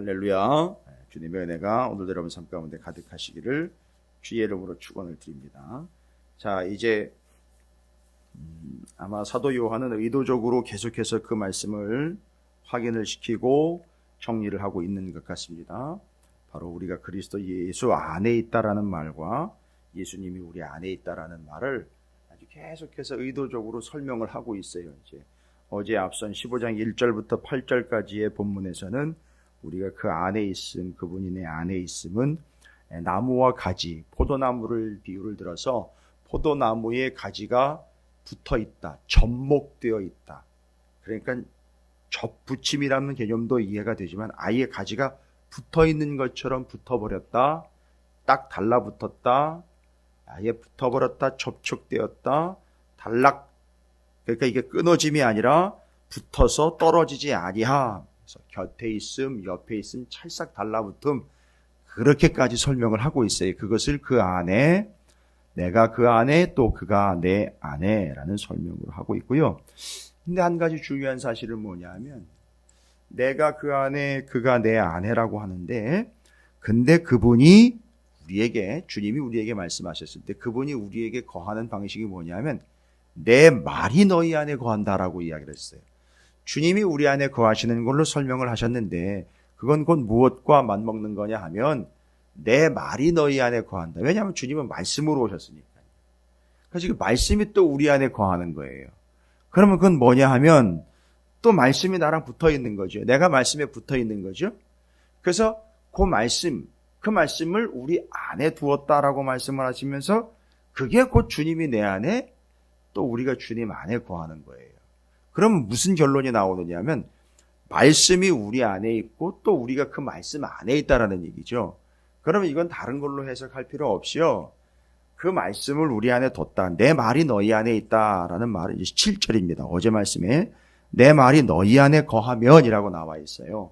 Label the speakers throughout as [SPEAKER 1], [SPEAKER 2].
[SPEAKER 1] 할렐루야. 주님의 은혜가 오늘도 여러분 삶 가운데 가득하시기를 주의 이름으로 축원을 드립니다. 자, 이제 아마 사도 요한은 의도적으로 계속해서 그 말씀을 확인을 시키고 정리를 하고 있는 것 같습니다. 바로 우리가 그리스도 예수 안에 있다라는 말과 예수님이 우리 안에 있다라는 말을 아주 계속해서 의도적으로 설명을 하고 있어요. 이제 어제 앞선 15장 1절부터 8절까지의 본문에서는 우리가 그 안에 있음, 그분이 내 안에 있음은 나무와 가지, 포도나무를 비유를 들어서 포도나무의 가지가 붙어 있다, 접목되어 있다. 그러니까 접붙임이라는 개념도 이해가 되지만 아예 가지가 붙어 있는 것처럼 붙어버렸다, 딱 달라붙었다, 아예 붙어버렸다, 접촉되었다, 단락. 그러니까 이게 끊어짐이 아니라 붙어서 떨어지지 아니함. 그래서 곁에 있음, 옆에 있음, 찰싹 달라붙음, 그렇게까지 설명을 하고 있어요. 그것을 그 안에, 내가 그 안에, 또 그가 내 안에라는 설명을 하고 있고요. 근데 한 가지 중요한 사실은 뭐냐면, 내가 그 안에, 그가 내 안에라고 하는데, 근데 그분이 우리에게, 주님이 우리에게 말씀하셨을 때 그분이 우리에게 거하는 방식이 뭐냐면, 내 말이 너희 안에 거한다라고 이야기를 했어요. 주님이 우리 안에 거하시는 걸로 설명을 하셨는데 그건 곧 무엇과 맞먹는 거냐 하면 내 말이 너희 안에 거한다. 왜냐하면 주님은 말씀으로 오셨으니까. 그래서 그 말씀이 또 우리 안에 거하는 거예요. 그러면 그건 뭐냐 하면 또 말씀이 나랑 붙어 있는 거죠. 내가 말씀에 붙어 있는 거죠. 그래서 그 말씀을 우리 안에 두었다라고 말씀을 하시면서 그게 곧 주님이 내 안에 또 우리가 주님 안에 거하는 거예요. 그럼 무슨 결론이 나오느냐 하면 말씀이 우리 안에 있고 또 우리가 그 말씀 안에 있다라는 얘기죠. 그러면 이건 다른 걸로 해석할 필요 없이요. 그 말씀을 우리 안에 뒀다. 내 말이 너희 안에 있다라는 말은 7절입니다. 어제 말씀에 내 말이 너희 안에 거하면이라고 나와 있어요.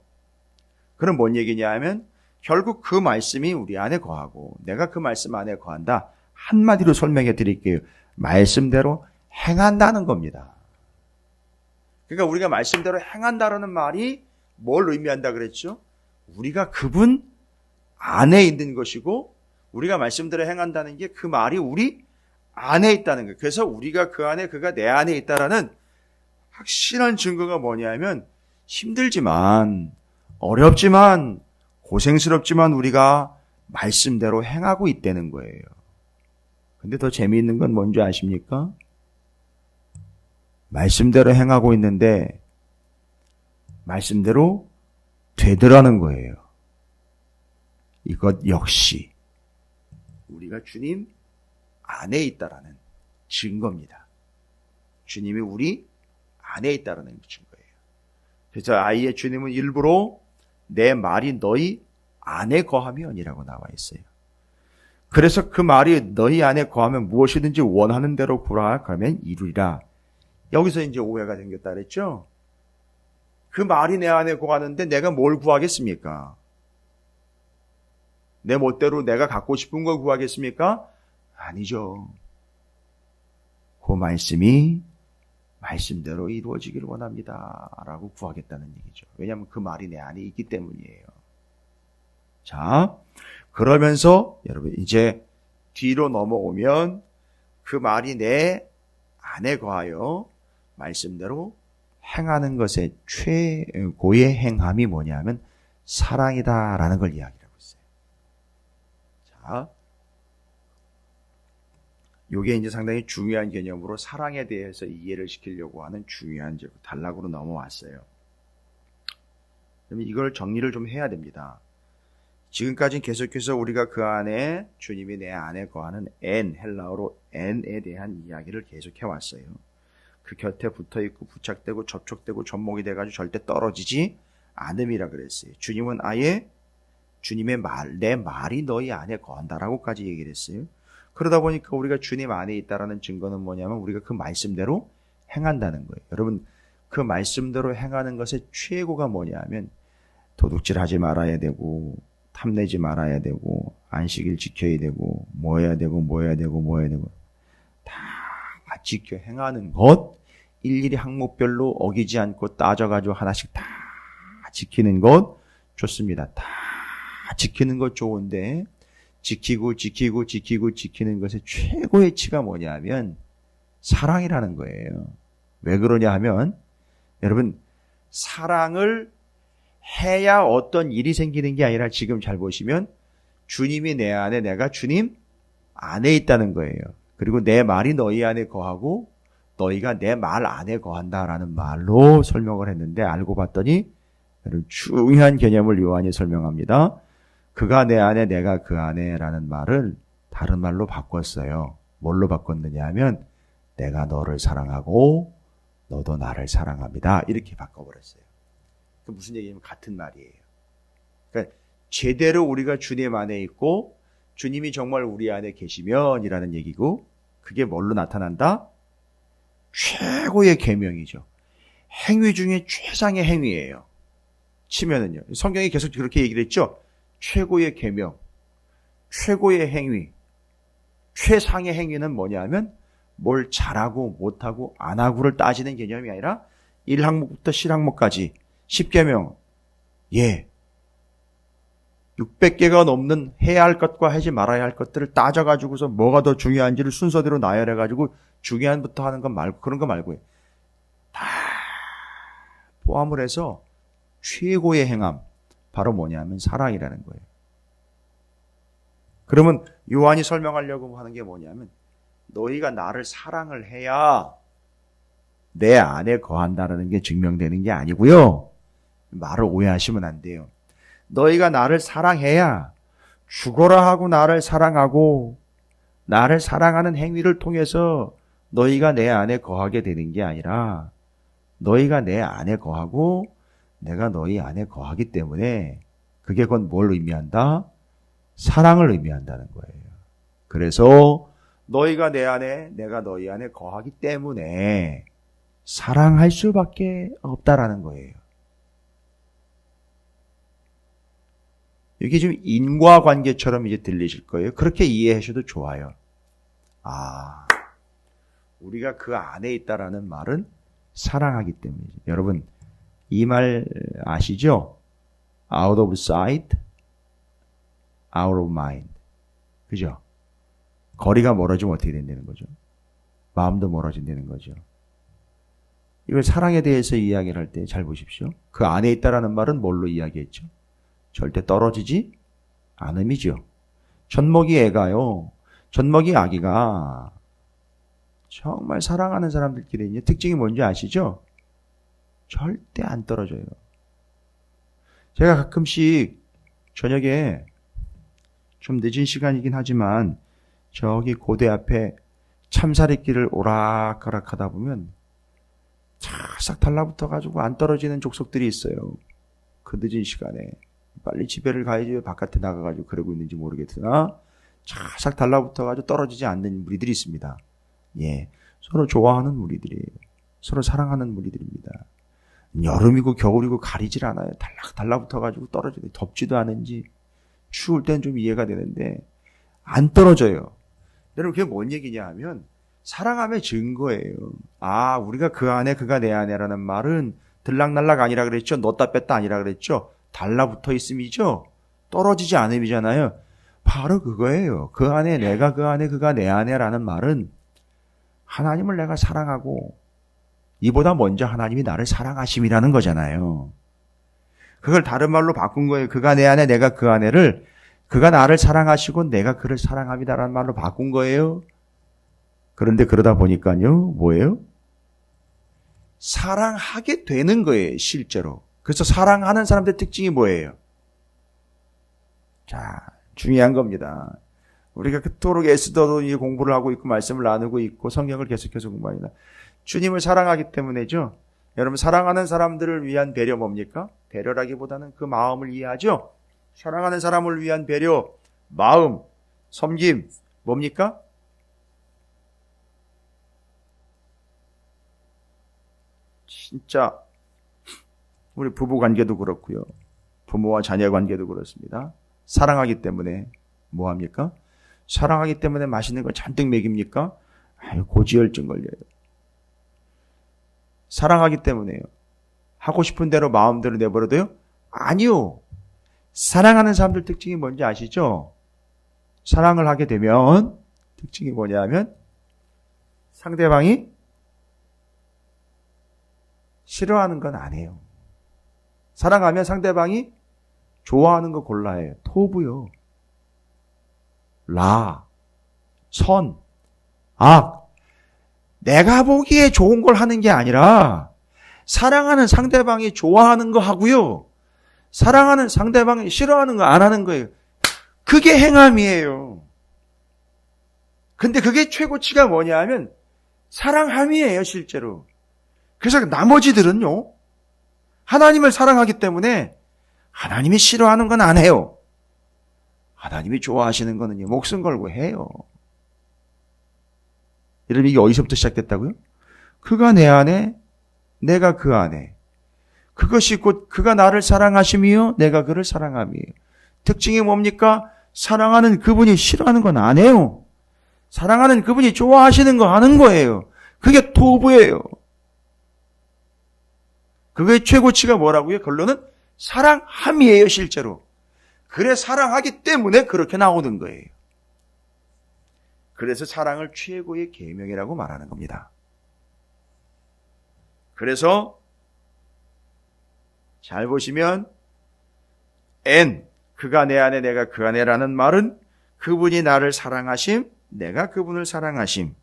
[SPEAKER 1] 그럼 뭔 얘기냐 하면 결국 그 말씀이 우리 안에 거하고 내가 그 말씀 안에 거한다. 한마디로 설명해 드릴게요. 말씀대로 행한다는 겁니다. 그러니까 우리가 말씀대로 행한다라는 말이 뭘 의미한다 그랬죠? 우리가 그분 안에 있는 것이고 우리가 말씀대로 행한다는 게 그 말이 우리 안에 있다는 거예요. 그래서 우리가 그 안에 그가 내 안에 있다라는 확실한 증거가 뭐냐면 힘들지만 어렵지만 고생스럽지만 우리가 말씀대로 행하고 있다는 거예요. 근데 더 재미있는 건 뭔지 아십니까? 말씀대로 행하고 있는데 말씀대로 되더라는 거예요. 이것 역시 우리가 주님 안에 있다라는 증거입니다. 주님이 우리 안에 있다라는 증거예요. 그래서 아예 주님은 일부러 내 말이 너희 안에 거하면이라고 나와 있어요. 그래서 그 말이 너희 안에 거하면 무엇이든지 원하는 대로 구하라 그러면 이루리라. 여기서 이제 오해가 생겼다 그랬죠? 그 말이 내 안에 거하는데 내가 뭘 구하겠습니까? 내 멋대로 내가 갖고 싶은 걸 구하겠습니까? 아니죠. 그 말씀이 말씀대로 이루어지기를 원합니다. 라고 구하겠다는 얘기죠. 왜냐하면 그 말이 내 안에 있기 때문이에요. 자, 그러면서 여러분 이제 뒤로 넘어오면 그 말이 내 안에 거하여 말씀대로 행하는 것의 최고의 행함이 뭐냐면 사랑이다라는 걸 이야기하고 있어요. 자, 이게 이제 상당히 중요한 개념으로 사랑에 대해서 이해를 시키려고 하는 중요한 단락으로 넘어왔어요. 그러면 이걸 정리를 좀 해야 됩니다. 지금까지는 계속해서 우리가 그 안에 주님이 내 안에 거하는 헬라어로 N에 대한 이야기를 계속해 왔어요. 그 곁에 붙어있고 부착되고 접촉되고 접목이 돼가지고 절대 떨어지지 않음이라 그랬어요. 주님은 아예 주님의 말, 내 말이 너희 안에 거한다라고까지 얘기를 했어요. 그러다 보니까 우리가 주님 안에 있다라는 증거는 뭐냐면 우리가 그 말씀대로 행한다는 거예요. 여러분 그 말씀대로 행하는 것의 최고가 뭐냐면 도둑질하지 말아야 되고 탐내지 말아야 되고 안식일 지켜야 되고 뭐 해야 되고 다 지켜 행하는 것 일일이 항목별로 어기지 않고 따져가지고 하나씩 다 지키는 것 좋습니다. 다 지키는 것 좋은데 지키는 것의 최고의 치가 뭐냐면 사랑이라는 거예요. 왜 그러냐 하면 여러분 사랑을 해야 어떤 일이 생기는 게 아니라 지금 잘 보시면 주님이 내 안에 내가 주님 안에 있다는 거예요. 그리고 내 말이 너희 안에 거하고 너희가 내 말 안에 거한다라는 말로 설명을 했는데 알고 봤더니 여러분 중요한 개념을 요한이 설명합니다. 그가 내 안에 내가 그 안에라는 말을 다른 말로 바꿨어요. 뭘로 바꿨느냐 하면 내가 너를 사랑하고 너도 나를 사랑합니다. 이렇게 바꿔버렸어요. 그 무슨 얘기냐면 같은 말이에요. 그러니까 제대로 우리가 주님 안에 있고 주님이 정말 우리 안에 계시면 이라는 얘기고 그게 뭘로 나타난다? 최고의 계명이죠. 행위 중에 최상의 행위예요. 치면은요. 성경이 계속 그렇게 얘기를 했죠. 최고의 계명, 최고의 행위, 최상의 행위는 뭐냐 하면 뭘 잘하고 못하고 안 하고를 따지는 개념이 아니라 1항목부터 7항목까지 10계명, 600개가 넘는 해야 할 것과 하지 말아야 할 것들을 따져가지고서 뭐가 더 중요한지를 순서대로 나열해가지고 중요한부터 하는 것 말고 그런 거 말고요. 다 포함을 해서 최고의 행함 바로 뭐냐면 사랑이라는 거예요. 그러면 요한이 설명하려고 하는 게 뭐냐면 너희가 나를 사랑을 해야 내 안에 거한다는 게 증명되는 게 아니고요. 말을 오해하시면 안 돼요. 너희가 나를 사랑해야 죽어라 하고 나를 사랑하고 나를 사랑하는 행위를 통해서 너희가 내 안에 거하게 되는 게 아니라 너희가 내 안에 거하고 내가 너희 안에 거하기 때문에 그게 곧 뭘 의미한다? 사랑을 의미한다는 거예요. 그래서 너희가 내 안에 내가 너희 안에 거하기 때문에 사랑할 수밖에 없다라는 거예요. 이게 좀 인과관계처럼 이제 들리실 거예요. 그렇게 이해하셔도 좋아요. 우리가 그 안에 있다라는 말은 사랑하기 때문이죠. 여러분, 이 말 아시죠? Out of sight, out of mind. 그죠? 거리가 멀어지면 어떻게 된다는 거죠? 마음도 멀어진다는 거죠. 이걸 사랑에 대해서 이야기를 할 때 잘 보십시오. 그 안에 있다라는 말은 뭘로 이야기했죠? 절대 떨어지지 않음이죠. 젖먹이 애가요. 젖먹이 아기가 정말 사랑하는 사람들끼리 특징이 뭔지 아시죠? 절대 안 떨어져요. 제가 가끔씩 저녁에 좀 늦은 시간이긴 하지만 저기 고대 앞에 참사리길을 오락가락 하다 보면 싹 달라붙어가지고 안 떨어지는 족속들이 있어요. 그 늦은 시간에. 빨리 집에를 가야지 왜 바깥에 나가가지고 그러고 있는지 모르겠으나 싹 달라붙어가지고 떨어지지 않는 무리들이 있습니다. 서로 좋아하는 무리들이에요. 서로 사랑하는 무리들입니다. 여름이고 겨울이고 가리질 않아요. 달라붙어가지고 떨어지고 덥지도 않은지 추울 땐 좀 이해가 되는데 안 떨어져요. 여러분 그게 뭔 얘기냐 하면 사랑함의 증거예요. 우리가 그 안에 그가 내 안에라는 말은 들락날락 아니라 그랬죠. 넣었다 뺐다 아니라 그랬죠. 달라붙어 있음이죠. 떨어지지 않음이잖아요. 바로 그거예요. 그 안에 내가 그 안에 그가 내 안에라는 말은 하나님을 내가 사랑하고 이보다 먼저 하나님이 나를 사랑하심이라는 거잖아요. 그걸 다른 말로 바꾼 거예요. 그가 내 안에 내가 그 안에를 그가 나를 사랑하시고 내가 그를 사랑합니다라는 말로 바꾼 거예요. 그런데 그러다 보니까요. 뭐예요? 사랑하게 되는 거예요. 실제로. 그래서 사랑하는 사람들의 특징이 뭐예요? 자, 중요한 겁니다. 우리가 그토록 애쓰도 공부를 하고 있고 말씀을 나누고 있고 성경을 계속해서 공부합니다. 주님을 사랑하기 때문에죠. 여러분 사랑하는 사람들을 위한 배려 뭡니까? 배려라기보다는 그 마음을 이해하죠. 사랑하는 사람을 위한 배려, 마음, 섬김 뭡니까? 진짜 우리 부부 관계도 그렇고요. 부모와 자녀 관계도 그렇습니다. 사랑하기 때문에 뭐 합니까? 사랑하기 때문에 맛있는 걸 잔뜩 먹입니까? 고지혈증 걸려요. 사랑하기 때문에요. 하고 싶은 대로 마음대로 내버려둬요? 아니요. 사랑하는 사람들 특징이 뭔지 아시죠? 사랑을 하게 되면 특징이 뭐냐면 상대방이 싫어하는 건 안 해요. 사랑하면 상대방이 좋아하는 거 골라야 해요. 토부요. 라, 선, 악. 내가 보기에 좋은 걸 하는 게 아니라 사랑하는 상대방이 좋아하는 거 하고요. 사랑하는 상대방이 싫어하는 거 안 하는 거예요. 그게 행함이에요. 근데 그게 최고치가 뭐냐 하면 사랑함이에요, 실제로. 그래서 나머지들은요, 하나님을 사랑하기 때문에 하나님이 싫어하는 건 안 해요. 하나님이 좋아하시는 거는요, 목숨 걸고 해요. 여러분, 이게 어디서부터 시작됐다고요? 그가 내 안에, 내가 그 안에. 그것이 곧 그가 나를 사랑하심이요, 내가 그를 사랑함이에요. 특징이 뭡니까? 사랑하는 그분이 싫어하는 건 안 해요. 사랑하는 그분이 좋아하시는 거 하는 거예요. 그게 토부예요. 그게 최고치가 뭐라고요? 결론은 사랑함이에요, 실제로. 그래, 사랑하기 때문에 그렇게 나오는 거예요. 그래서 사랑을 최고의 계명이라고 말하는 겁니다. 그래서 잘 보시면 그가 내 안에 내가 그 안에라는 말은 그분이 나를 사랑하심, 내가 그분을 사랑하심.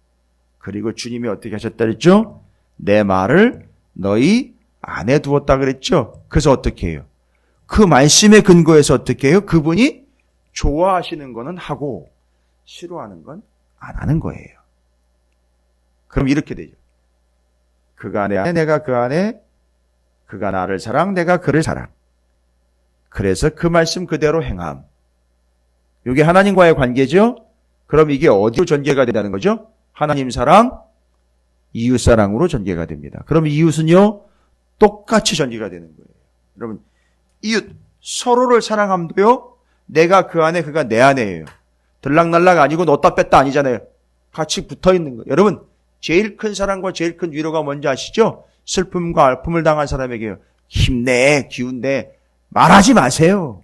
[SPEAKER 1] 그리고 주님이 어떻게 하셨다 그랬죠? 내 말을 너희 안에 두었다 그랬죠? 그래서 어떻게 해요? 그 말씀의 근거에서 어떻게 해요? 그분이 좋아하시는 거는 하고 싫어하는 건 안 하는 거예요. 그럼 이렇게 되죠. 그가 내 안에 내가 그 안에, 그가 나를 사랑 내가 그를 사랑. 그래서 그 말씀 그대로 행함. 이게 하나님과의 관계죠? 그럼 이게 어디로 전개가 된다는 거죠? 하나님 사랑, 이웃 사랑으로 전개가 됩니다. 그럼 이웃은요, 똑같이 전개가 되는 거예요. 여러분, 이웃, 서로를 사랑함도요, 내가 그 안에, 그가 내 안에예요. 들락날락 아니고 넣었다 뺐다 아니잖아요. 같이 붙어 있는 거예요. 여러분, 제일 큰 사랑과 제일 큰 위로가 뭔지 아시죠? 슬픔과 아픔을 당한 사람에게요. 힘내, 기운내. 말하지 마세요.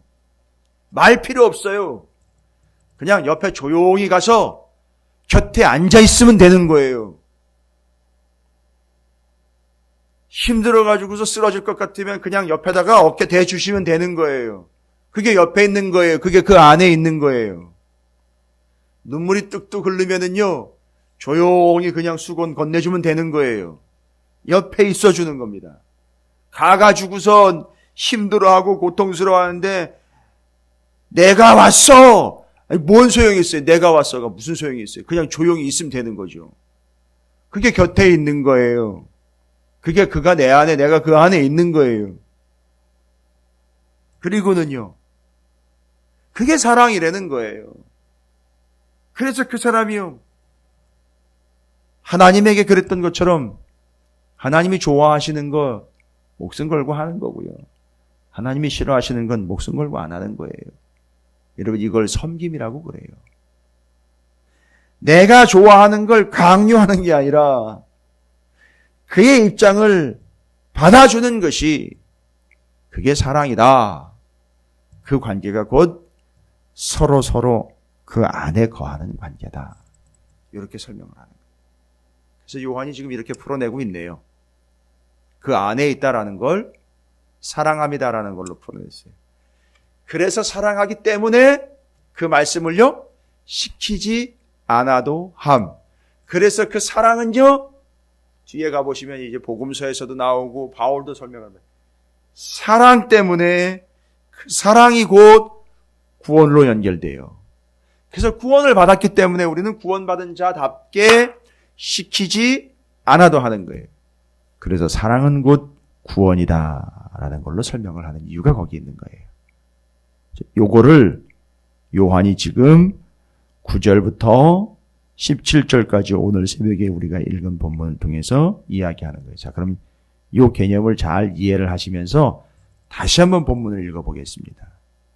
[SPEAKER 1] 말 필요 없어요. 그냥 옆에 조용히 가서 곁에 앉아 있으면 되는 거예요. 힘들어가지고서 쓰러질 것 같으면 그냥 옆에다가 어깨 대주시면 되는 거예요. 그게 옆에 있는 거예요. 그게 그 안에 있는 거예요. 눈물이 뚝뚝 흐르면은요, 조용히 그냥 수건 건네주면 되는 거예요. 옆에 있어주는 겁니다. 가가지고선 힘들어하고 고통스러워하는데 내가 왔어! 아니, 뭔 소용이 있어요? 내가 왔어가 무슨 소용이 있어요? 그냥 조용히 있으면 되는 거죠. 그게 곁에 있는 거예요. 그게 그가 내 안에, 내가 그 안에 있는 거예요. 그리고는요, 그게 사랑이라는 거예요. 그래서 그 사람이요, 하나님에게 그랬던 것처럼 하나님이 좋아하시는 거 목숨 걸고 하는 거고요. 하나님이 싫어하시는 건 목숨 걸고 안 하는 거예요. 여러분, 이걸 섬김이라고 그래요. 내가 좋아하는 걸 강요하는 게 아니라 그의 입장을 받아주는 것이 그게 사랑이다. 그 관계가 곧 서로 그 안에 거하는 관계다. 이렇게 설명을 하는 거예요. 그래서 요한이 지금 이렇게 풀어내고 있네요. 그 안에 있다라는 걸 사랑함이다라는 걸로 풀어냈어요. 그래서 사랑하기 때문에 그 말씀을요, 시키지 않아도 함. 그래서 그 사랑은요, 뒤에 가보시면 이제 복음서에서도 나오고 바울도 설명합니다. 사랑 때문에 그 사랑이 곧 구원으로 연결돼요. 그래서 구원을 받았기 때문에 우리는 구원받은 자답게 시키지 않아도 하는 거예요. 그래서 사랑은 곧 구원이다라는 걸로 설명을 하는 이유가 거기 있는 거예요. 요거를 요한이 지금 9절부터 17절까지 오늘 새벽에 우리가 읽은 본문을 통해서 이야기하는 거예요. 자, 그럼 이 개념을 잘 이해를 하시면서 다시 한번 본문을 읽어보겠습니다.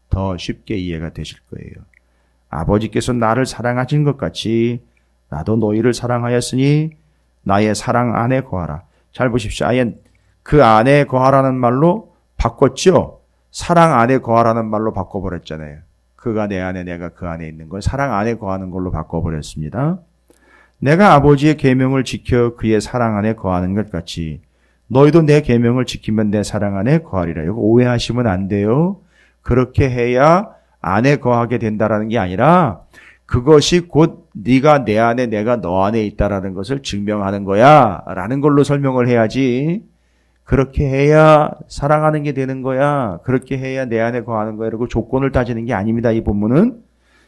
[SPEAKER 1] 더 쉽게 이해가 되실 거예요. 아버지께서 나를 사랑하신 것 같이 나도 너희를 사랑하였으니 나의 사랑 안에 거하라. 잘 보십시오. 아예 그 안에 거하라는 말로 바꿨죠. 사랑 안에 거하라는 말로 바꿔버렸잖아요. 그가 내 안에 내가 그 안에 있는 걸 사랑 안에 거하는 걸로 바꿔버렸습니다. 내가 아버지의 계명을 지켜 그의 사랑 안에 거하는 것 같이 너희도 내 계명을 지키면 내 사랑 안에 거하리라. 이거 오해하시면 안 돼요. 그렇게 해야 안에 거하게 된다라는 게 아니라 그것이 곧 네가 내 안에 내가 너 안에 있다라는 것을 증명하는 거야 라는 걸로 설명을 해야지 그렇게 해야 사랑하는 게 되는 거야. 그렇게 해야 내 안에 거하는 거야. 라고 조건을 따지는 게 아닙니다. 이 본문은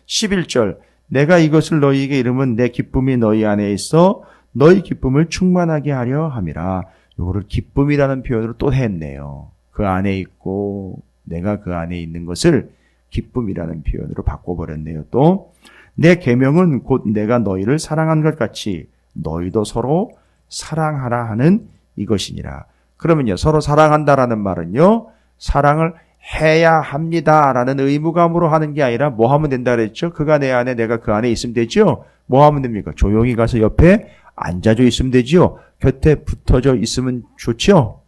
[SPEAKER 1] 11절 내가 이것을 너희에게 이르면 내 기쁨이 너희 안에 있어 너희 기쁨을 충만하게 하려 함이라. 이거를 기쁨이라는 표현으로 또 했네요. 그 안에 있고 내가 그 안에 있는 것을 기쁨이라는 표현으로 바꿔버렸네요. 또 내 계명은 곧 내가 너희를 사랑한 것 같이 너희도 서로 사랑하라 하는 이것이니라. 그러면요, 서로 사랑한다라는 말은요, 사랑을 해야 합니다라는 의무감으로 하는 게 아니라 뭐 하면 된다 그랬죠? 그가 내 안에 내가 그 안에 있으면 되죠? 뭐 하면 됩니까? 조용히 가서 옆에 앉아져 있으면 되죠? 곁에 붙어져 있으면 좋죠?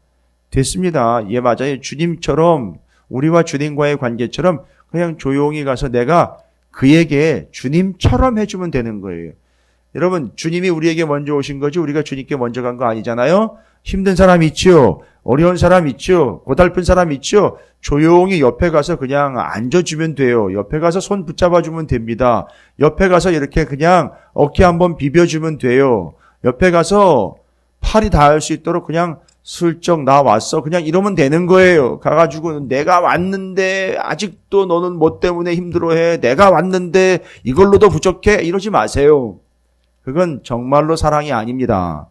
[SPEAKER 1] 됐습니다. 예, 맞아요. 주님처럼 우리와 주님과의 관계처럼 그냥 조용히 가서 내가 그에게 주님처럼 해주면 되는 거예요. 여러분, 주님이 우리에게 먼저 오신 거지 우리가 주님께 먼저 간 거 아니잖아요. 힘든 사람 있죠. 어려운 사람 있죠. 고달픈 사람 있죠. 조용히 옆에 가서 그냥 앉아주면 돼요. 옆에 가서 손 붙잡아주면 됩니다. 옆에 가서 이렇게 그냥 어깨 한번 비벼주면 돼요. 옆에 가서 팔이 닿을 수 있도록 그냥 슬쩍 나 왔어. 그냥 이러면 되는 거예요. 가가지고 내가 왔는데 아직도 너는 뭐 때문에 힘들어해. 내가 왔는데 이걸로도 부족해. 이러지 마세요. 그건 정말로 사랑이 아닙니다.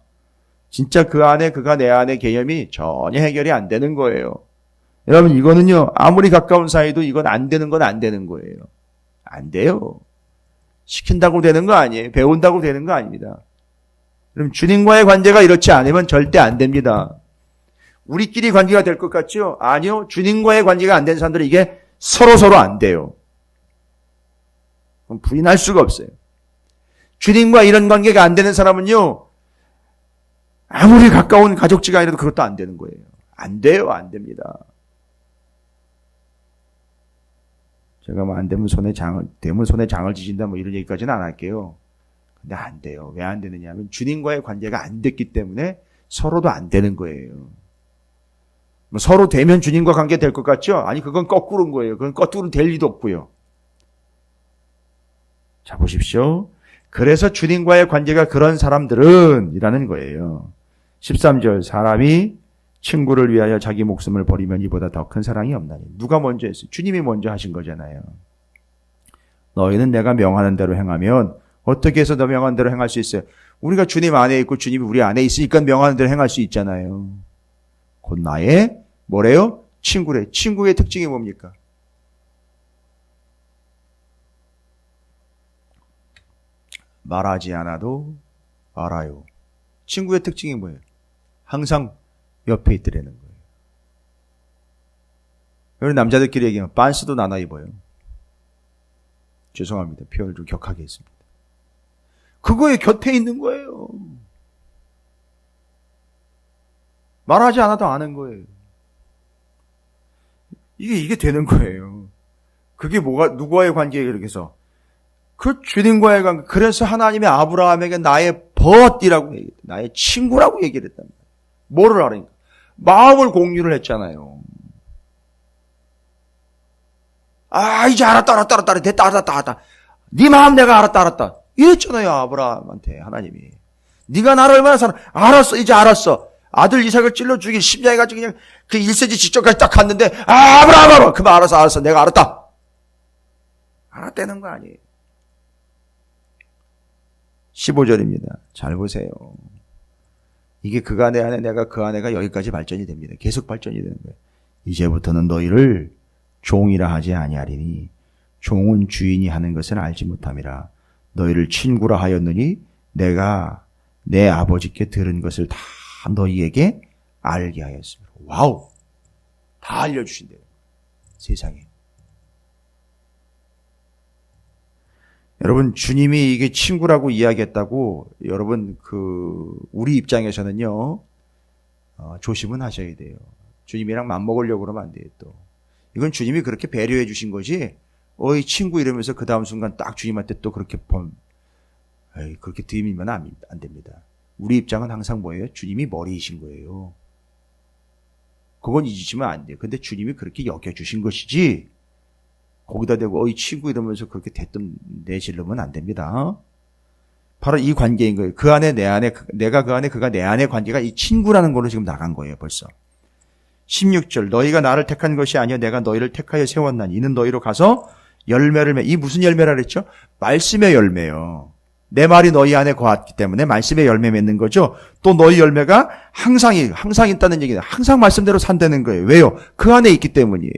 [SPEAKER 1] 진짜 그 안에 그가 내 안에 개념이 전혀 해결이 안 되는 거예요. 여러분 이거는요. 아무리 가까운 사이도 이건 안 되는 건 안 되는 거예요. 안 돼요. 시킨다고 되는 거 아니에요. 배운다고 되는 거 아닙니다. 그럼 주님과의 관계가 이렇지 않으면 절대 안 됩니다. 우리끼리 관계가 될 것 같죠? 아니요. 주님과의 관계가 안 된 사람들은 이게 서로 안 돼요. 그럼 부인할 수가 없어요. 주님과 이런 관계가 안 되는 사람은요. 아무리 가까운 가족지가 아니라도 그것도 안 되는 거예요. 안 돼요. 안 됩니다. 제가 뭐 안 되면 손에 장을 지진다 뭐 이런 얘기까지는 안 할게요. 근데 안 돼요. 왜 안 되느냐 하면 주님과의 관계가 안 됐기 때문에 서로도 안 되는 거예요. 서로 되면 주님과 관계 될 것 같죠? 아니 그건 거꾸로인 거예요. 그건 거꾸로 될 리도 없고요. 자 보십시오. 그래서 주님과의 관계가 그런 사람들은 이라는 거예요. 13절 사람이 친구를 위하여 자기 목숨을 버리면 이보다 더 큰 사랑이 없나니. 누가 먼저 했어요? 주님이 먼저 하신 거잖아요. 너희는 내가 명하는 대로 행하면 어떻게 해서 너 명하는 대로 행할 수 있어요? 우리가 주님 안에 있고 주님이 우리 안에 있으니까 명하는 대로 행할 수 있잖아요. 곧 나의 뭐래요? 친구래. 친구의 특징이 뭡니까? 말하지 않아도 알아요. 친구의 특징이 뭐예요? 항상 옆에 있더라는 거예요. 여러분 남자들끼리 얘기하면 빤스도 나눠 입어요. 죄송합니다. 표현을 좀 격하게 했습니다. 그거에 곁에 있는 거예요. 말하지 않아도 아는 거예요. 이게 되는 거예요. 그게 누구와의 관계예요? 이렇게 해서 그 주님과의 관계. 그래서 하나님의 아브라함에게 나의 벗이라고 얘기했다. 나의 친구라고 얘기를 했단 말이에요. 뭐를 하라니까? 마음을 공유를 했잖아요. 이제 알았다. 됐다, 알았다. 네 마음 내가 알았다. 이랬잖아요, 아브라함한테 하나님이. 네가 나를 얼마나 사랑? 알았어, 이제 알았어. 아들 이삭을 찔러 죽인 심장해가지고 그냥 그 1cm 직전까지 딱 갔는데 아브라함 그만 알았어. 내가 알았다. 알았다는 거 아니에요. 15절입니다. 잘 보세요. 이게 그가 내 안에 내가 그 안에가 여기까지 발전이 됩니다. 계속 발전이 되는 거예요. 이제부터는 너희를 종이라 하지 아니하리니 종은 주인이 하는 것은 알지 못함이라. 너희를 친구라 하였느니 내가 내 아버지께 들은 것을 다 너희에게 알게 하였습니다. 와우! 다 알려주신대요. 세상에. 여러분 주님이 이게 친구라고 이야기했다고 여러분 우리 입장에서는요 조심은 하셔야 돼요. 주님이랑 맞먹으려고 그러면 안 돼요. 또 이건 주님이 그렇게 배려해 주신 거지. 어이 친구 이러면서 그 다음 순간 딱 주님한테 또 그렇게 그렇게 드리면 안 됩니다. 우리 입장은 항상 뭐예요? 주님이 머리이신 거예요. 그건 잊으시면 안 돼요. 근데 주님이 그렇게 여겨주신 것이지 거기다 대고 어이 친구 이러면서 그렇게 대뜸 내질르면 안 됩니다. 바로 이 관계인 거예요. 그 안에 내 안에 내가 그 안에 그가 내 안에 관계가 이 친구라는 걸로 지금 나간 거예요. 벌써 16절 너희가 나를 택한 것이 아니여 내가 너희를 택하여 세웠나니 이는 너희로 가서 열매를 이 무슨 열매라 그랬죠? 말씀의 열매요. 내 말이 너희 안에 거했기 때문에 말씀의 열매 맺는 거죠. 또 너희 열매가 항상 있다는 얘기는 항상 말씀대로 산다는 거예요. 왜요? 그 안에 있기 때문이에요.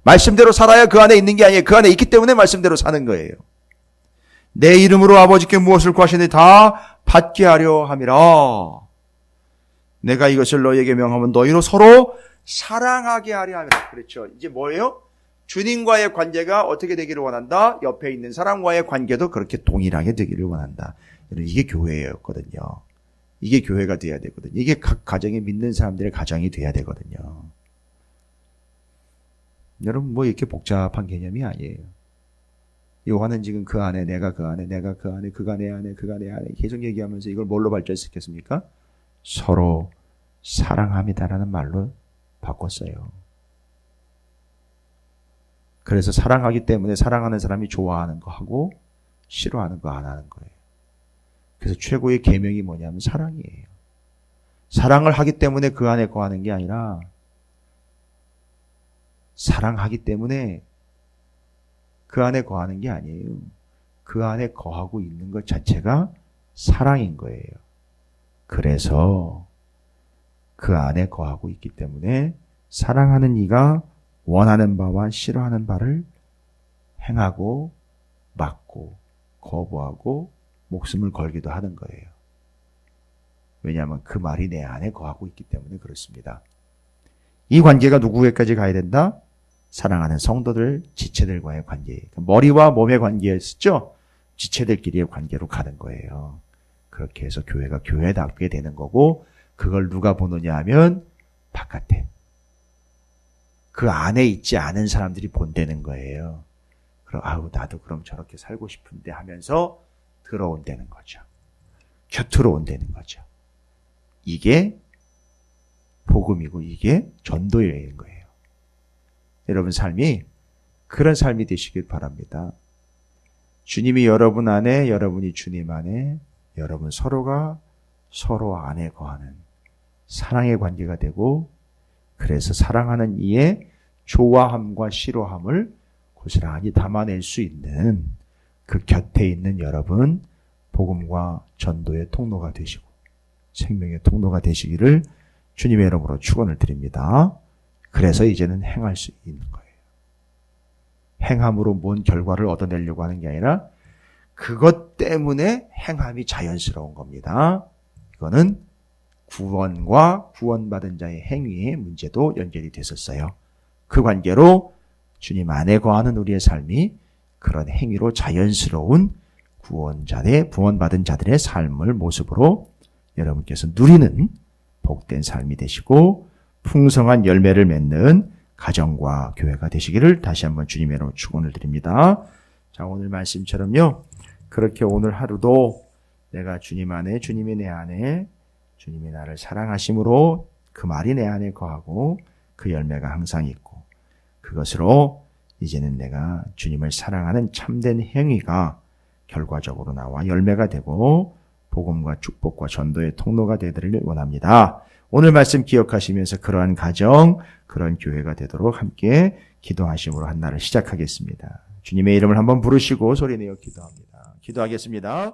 [SPEAKER 1] 말씀대로 살아야 그 안에 있는 게 아니에요. 그 안에 있기 때문에 말씀대로 사는 거예요. 내 이름으로 아버지께 무엇을 구하시니 다 받게 하려 함이라. 내가 이것을 너희에게 명하면 너희로 서로 사랑하게 하려 함이라. 그렇죠. 이제 뭐예요? 주님과의 관계가 어떻게 되기를 원한다? 옆에 있는 사람과의 관계도 그렇게 동일하게 되기를 원한다. 이게 교회였거든요. 이게 교회가 돼야 되거든요. 이게 각 가정에 믿는 사람들의 가정이 돼야 되거든요. 여러분 뭐 이렇게 복잡한 개념이 아니에요. 요한은 지금 그 안에 내가 그 안에 내가 그 안에 그가 내 안에 그가 내 안에 계속 얘기하면서 이걸 뭘로 발전시켰습니까? 서로 사랑합니다라는 말로 바꿨어요. 그래서 사랑하기 때문에 사랑하는 사람이 좋아하는 거 하고 싫어하는 거 안 하는 거예요. 그래서 최고의 계명이 뭐냐면 사랑이에요. 사랑을 하기 때문에 그 안에 거하는 게 아니라 사랑하기 때문에 그 안에 거하는 게 아니에요. 그 안에 거하고 있는 것 자체가 사랑인 거예요. 그래서 그 안에 거하고 있기 때문에 사랑하는 이가 원하는 바와 싫어하는 바를 행하고 막고 거부하고 목숨을 걸기도 하는 거예요. 왜냐하면 그 말이 내 안에 거하고 있기 때문에 그렇습니다. 이 관계가 누구에게까지 가야 된다? 사랑하는 성도들, 지체들과의 관계. 머리와 몸의 관계였죠? 지체들끼리의 관계로 가는 거예요. 그렇게 해서 교회가 교회답게 되는 거고 그걸 누가 보느냐 하면 바깥에. 그 안에 있지 않은 사람들이 본다는 거예요. 그럼 나도 그럼 저렇게 살고 싶은데 하면서 들어온다는 거죠. 곁으로 온다는 거죠. 이게 복음이고 이게 전도여행인 거예요. 여러분 삶이 그런 삶이 되시길 바랍니다. 주님이 여러분 안에, 여러분이 주님 안에, 여러분 서로가 서로 안에 거하는 사랑의 관계가 되고 그래서 사랑하는 이의 좋아함과 싫어함을 고스란히 담아낼 수 있는 그 곁에 있는 여러분 복음과 전도의 통로가 되시고 생명의 통로가 되시기를 주님의 이름으로 축원을 드립니다. 그래서 이제는 행할 수 있는 거예요. 행함으로 뭔 결과를 얻어내려고 하는 게 아니라 그것 때문에 행함이 자연스러운 겁니다. 이거는 구원과 구원받은 자의 행위의 문제도 연결이 됐었어요. 그 관계로 주님 안에 거하는 우리의 삶이 그런 행위로 자연스러운 구원받은 자들의 삶을 모습으로 여러분께서 누리는 복된 삶이 되시고 풍성한 열매를 맺는 가정과 교회가 되시기를 다시 한번 주님의 이름으로 축원을 드립니다. 자, 오늘 말씀처럼요. 그렇게 오늘 하루도 내가 주님 안에, 주님이 내 안에, 주님이 나를 사랑하심으로 그 말이 내 안에 거하고 그 열매가 항상 있고 그것으로 이제는 내가 주님을 사랑하는 참된 행위가 결과적으로 나와 열매가 되고 복음과 축복과 전도의 통로가 되기를 원합니다. 오늘 말씀 기억하시면서 그러한 가정, 그런 교회가 되도록 함께 기도하심으로 한 날을 시작하겠습니다. 주님의 이름을 한번 부르시고 소리내어 기도합니다. 기도하겠습니다.